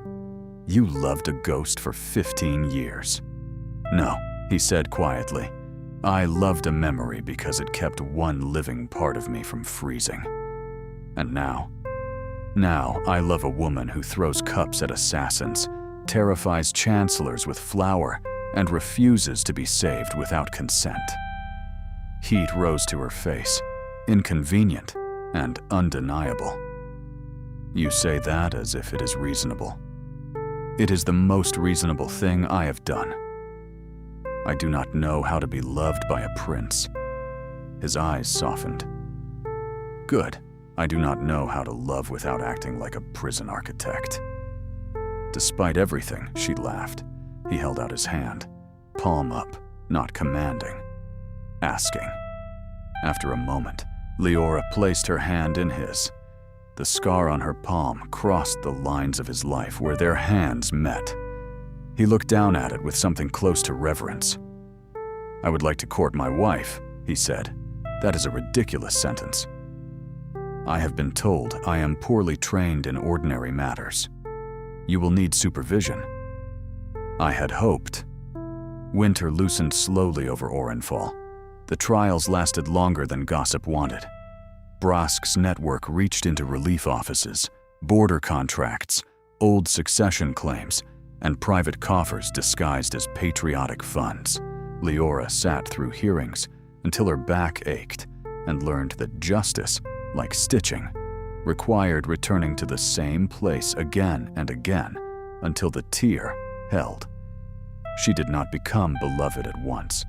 You loved a ghost for 15 years. No, he said quietly. I loved a memory because it kept one living part of me from freezing. And now I love a woman who throws cups at assassins, terrifies chancellors with flour, and refuses to be saved without consent. Heat rose to her face, inconvenient and undeniable. You say that as if it is reasonable. It is the most reasonable thing I have done. I do not know how to be loved by a prince. His eyes softened. Good. I do not know how to love without acting like a prison architect. Despite everything, she laughed. He held out his hand, palm up, not commanding, asking. After a moment, Liora placed her hand in his. The scar on her palm crossed the lines of his life where their hands met. He looked down at it with something close to reverence. I would like to court my wife, he said. That is a ridiculous sentence. I have been told I am poorly trained in ordinary matters. You will need supervision. I had hoped. Winter loosened slowly over Orenfall. The trials lasted longer than gossip wanted. Brask's network reached into relief offices, border contracts, old succession claims, and private coffers disguised as patriotic funds. Liora sat through hearings until her back ached and learned that justice, like stitching, required returning to the same place again and again until the tear held. She did not become beloved at once.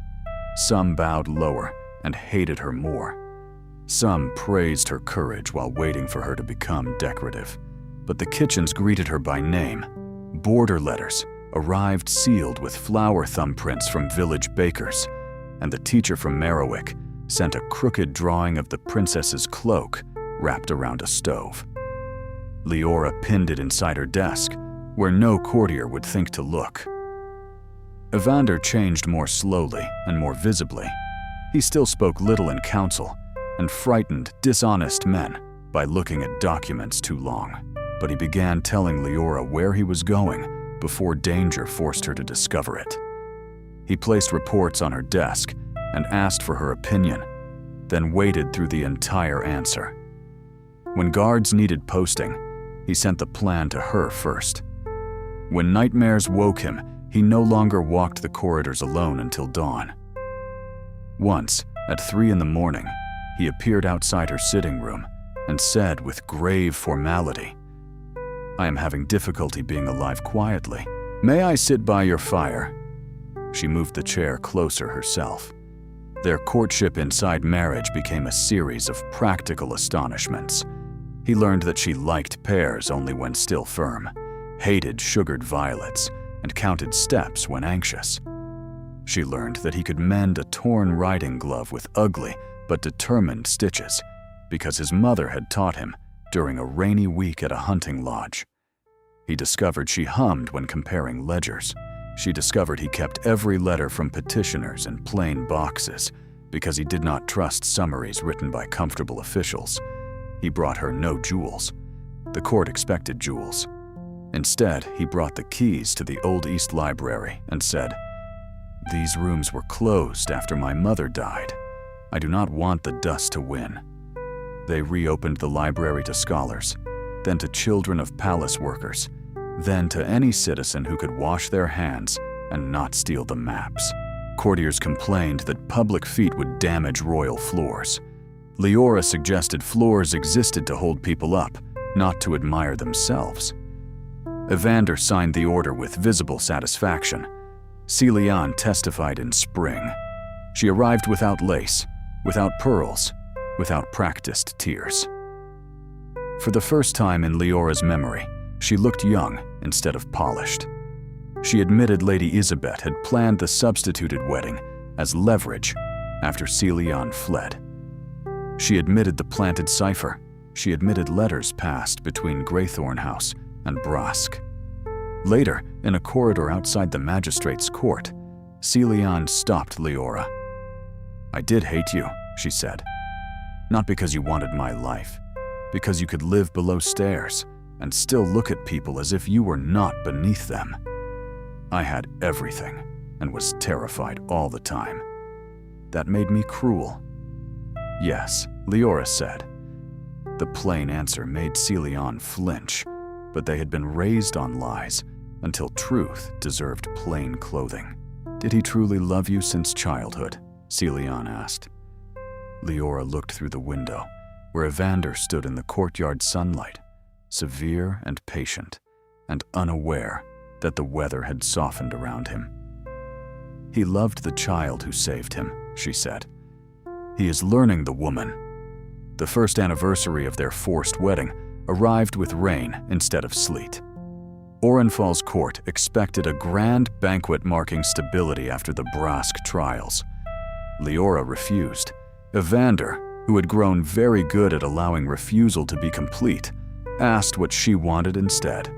Some bowed lower and hated her more. Some praised her courage while waiting for her to become decorative. But the kitchens greeted her by name. Border letters arrived sealed with flower thumbprints from village bakers, and the teacher from Merriwick sent a crooked drawing of the princess's cloak wrapped around a stove. Liora pinned it inside her desk, where no courtier would think to look. Evander changed more slowly and more visibly. He still spoke little in council and frightened, dishonest men by looking at documents too long. But he began telling Liora where he was going before danger forced her to discover it. He placed reports on her desk and asked for her opinion, then waited through the entire answer. When guards needed posting, he sent the plan to her first. When nightmares woke him, he no longer walked the corridors alone until dawn. Once, at 3 a.m, he appeared outside her sitting room and said with grave formality, "I am having difficulty being alive quietly. May I sit by your fire?" She moved the chair closer herself. Their courtship inside marriage became a series of practical astonishments. He learned that she liked pears only when still firm, hated sugared violets, and counted steps when anxious. She learned that he could mend a torn riding glove with ugly but determined stitches because his mother had taught him during a rainy week at a hunting lodge. He discovered she hummed when comparing ledgers. She discovered he kept every letter from petitioners in plain boxes because he did not trust summaries written by comfortable officials. He brought her no jewels. The court expected jewels. Instead, he brought the keys to the Old East Library and said, "These rooms were closed after my mother died. I do not want the dust to win." They reopened the library to scholars, then to children of palace workers, then to any citizen who could wash their hands and not steal the maps. Courtiers complained that public feet would damage royal floors. Liora suggested floors existed to hold people up, not to admire themselves. Evander signed the order with visible satisfaction. Celian testified in spring. She arrived without lace, without pearls, without practiced tears. For the first time in Leora's memory, she looked young instead of polished. She admitted Lady Isabet had planned the substituted wedding as leverage after Celian fled. She admitted the planted cipher. She admitted letters passed between Greythorn House and Brask. Later, in a corridor outside the magistrate's court, Celian stopped Liora. "I did hate you," she said. "Not because you wanted my life, because you could live below stairs and still look at people as if you were not beneath them. I had everything and was terrified all the time. That made me cruel." "Yes," Liora said. The plain answer made Celian flinch, but they had been raised on lies until truth deserved plain clothing. "Did he truly love you since childhood?" Celian asked. Liora looked through the window, where Evander stood in the courtyard sunlight, severe and patient, and unaware that the weather had softened around him. "He loved the child who saved him," she said. "He is learning the woman." The first anniversary of their forced wedding arrived with rain instead of sleet. Orenfall's court expected a grand banquet marking stability after the Brask trials. Liora refused. Evander, who had grown very good at allowing refusal to be complete, asked what she wanted instead.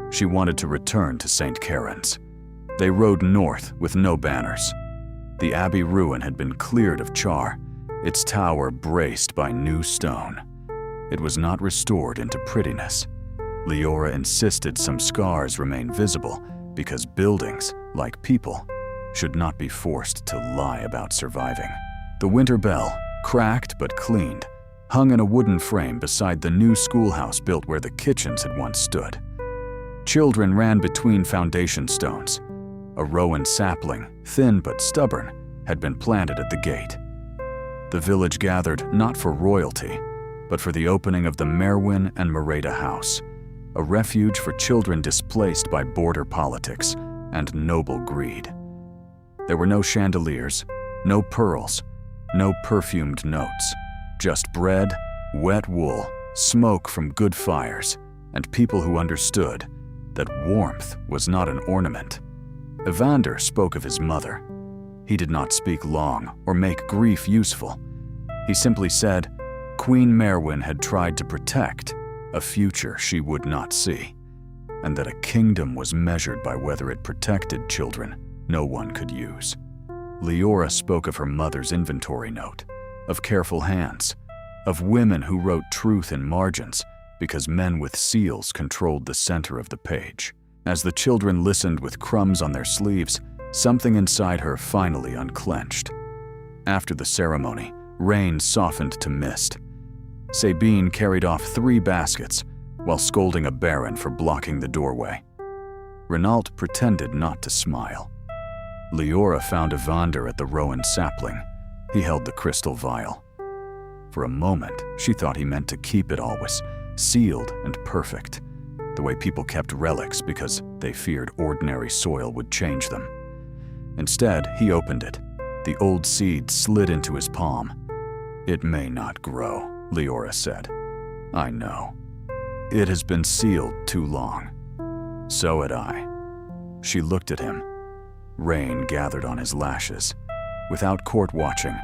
She wanted to return to St. Karen's. They rode north with no banners. The abbey ruin had been cleared of char, its tower braced by new stone. It was not restored into prettiness. Liora insisted some scars remain visible because buildings, like people, should not be forced to lie about surviving. The winter bell, cracked but cleaned, hung in a wooden frame beside the new schoolhouse built where the kitchens had once stood. Children ran between foundation stones. A rowan sapling, thin but stubborn, had been planted at the gate. The village gathered not for royalty, but for the opening of the Merwin and Mereda House, a refuge for children displaced by border politics and noble greed. There were no chandeliers, no pearls, no perfumed notes, just bread, wet wool, smoke from good fires, and people who understood that warmth was not an ornament. Evander spoke of his mother. He did not speak long or make grief useful. He simply said, Queen Merwin had tried to protect a future she would not see, and that a kingdom was measured by whether it protected children no one could use. Liora spoke of her mother's inventory note, of careful hands, of women who wrote truth in margins because men with seals controlled the center of the page. As the children listened with crumbs on their sleeves, something inside her finally unclenched. After the ceremony, rain softened to mist. Sabine carried off 3 baskets while scolding a baron for blocking the doorway. Renault pretended not to smile. Liora found Evander at the rowan sapling. He held the crystal vial. For a moment, she thought he meant to keep it always, sealed and perfect, the way people kept relics because they feared ordinary soil would change them. Instead, he opened it. The old seed slid into his palm. It may not grow, Liora said. I know. It has been sealed too long. So had I. She looked at him. Rain gathered on his lashes. Without court watching,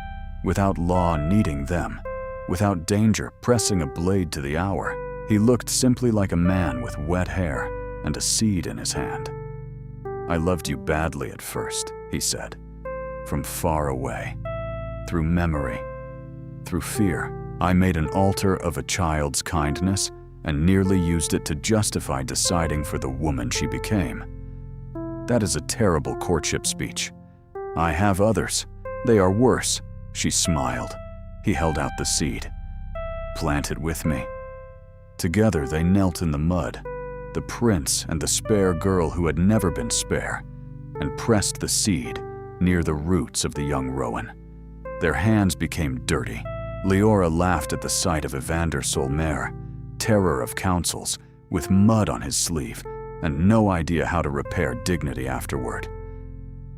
without law needing them, without danger pressing a blade to the hour, he looked simply like a man with wet hair and a seed in his hand. I loved you badly at first, he said. From far away. Through memory. Through fear. I made an altar of a child's kindness and nearly used it to justify deciding for the woman she became. That is a terrible courtship speech. I have others. They are worse. She smiled. He held out the seed. Plant it with me. Together they knelt in the mud, the prince and the spare girl who had never been spare, and pressed the seed near the roots of the young rowan. Their hands became dirty. Liora laughed at the sight of Evander Solmer, terror of councils, with mud on his sleeve, and no idea how to repair dignity afterward.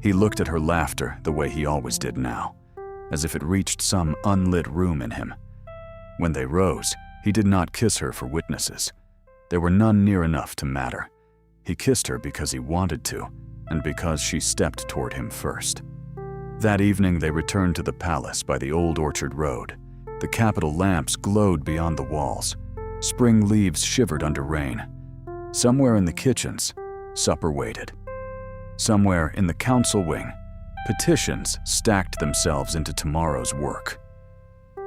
He looked at her laughter the way he always did now, as if it reached some unlit room in him. When they rose, he did not kiss her for witnesses. There were none near enough to matter. He kissed her because he wanted to, and because she stepped toward him first. That evening they returned to the palace by the old orchard road. The capital lamps glowed beyond the walls. Spring leaves shivered under rain. Somewhere in the kitchens, supper waited. Somewhere in the council wing, petitions stacked themselves into tomorrow's work.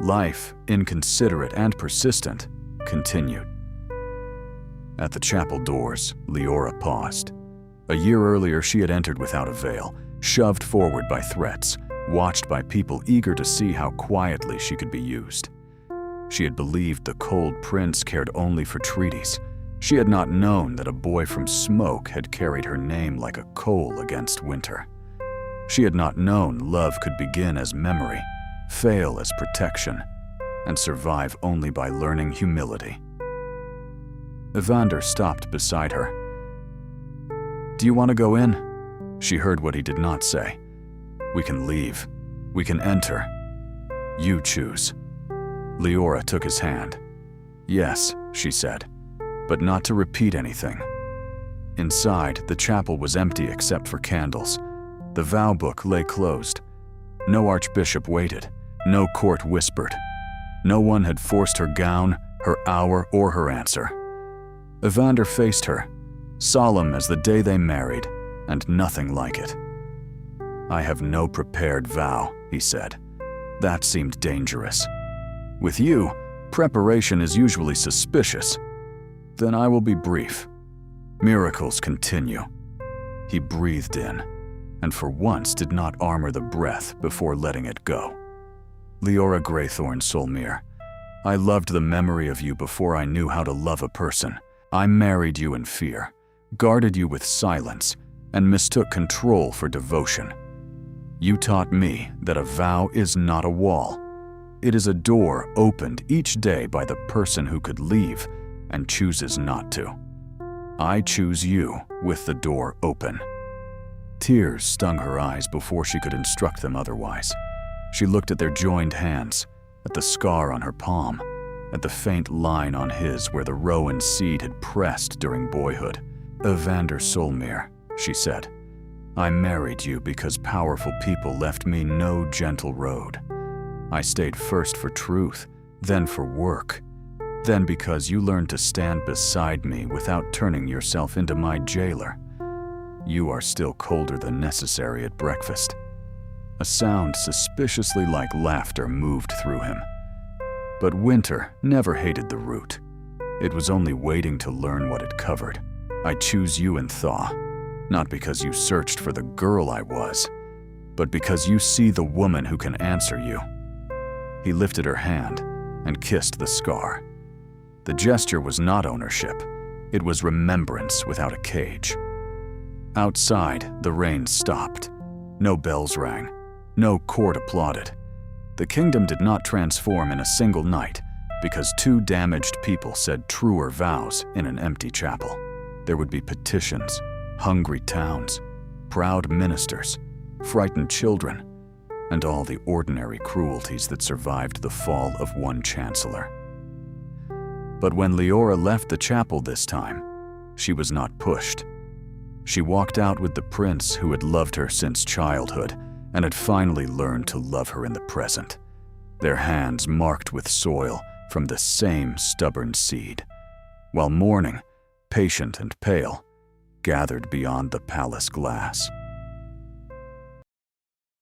Life, inconsiderate and persistent, continued. At the chapel doors, Liora paused. A year earlier, she had entered without a veil, shoved forward by threats, watched by people eager to see how quietly she could be used. She had believed the cold prince cared only for treaties. She had not known that a boy from smoke had carried her name like a coal against winter. She had not known love could begin as memory, fail as protection, and survive only by learning humility. Evander stopped beside her. "Do you want to go in?" She heard what he did not say. "We can leave. We can enter. You choose." Liora took his hand. "Yes," she said, but not to repeat anything. Inside, the chapel was empty except for candles. The vow book lay closed. No archbishop waited. No court whispered. No one had forced her gown, her hour, or her answer. Evander faced her, solemn as the day they married, and nothing like it. "I have no prepared vow," he said. That seemed dangerous. "With you, preparation is usually suspicious. Then I will be brief. Miracles continue." He breathed in, and for once did not armor the breath before letting it go. Liora Greythorn Solmere, I loved the memory of you before I knew how to love a person. I married you in fear, guarded you with silence, and mistook control for devotion. You taught me that a vow is not a wall. It is a door opened each day by the person who could leave and chooses not to. I choose you with the door open. Tears stung her eyes before she could instruct them otherwise. She looked at their joined hands, at the scar on her palm, at the faint line on his where the Rowan seed had pressed during boyhood. Evander Solmere, she said, I married you because powerful people left me no gentle road. I stayed first for truth, then for work, then because you learned to stand beside me without turning yourself into my jailer. You are still colder than necessary at breakfast. A sound suspiciously like laughter moved through him. But winter never hated the root. It was only waiting to learn what it covered. I choose you in thaw, not because you searched for the girl I was, but because you see the woman who can answer you. He lifted her hand and kissed the scar. The gesture was not ownership. It was remembrance without a cage. Outside, the rain stopped. No bells rang. No court applauded. The kingdom did not transform in a single night because two damaged people said truer vows in an empty chapel. There would be petitions, hungry towns, proud ministers, frightened children, and all the ordinary cruelties that survived the fall of one chancellor. But when Liora left the chapel this time, she was not pushed. She walked out with the prince who had loved her since childhood and had finally learned to love her in the present, their hands marked with soil from the same stubborn seed, while morning, patient and pale, gathered beyond the palace glass.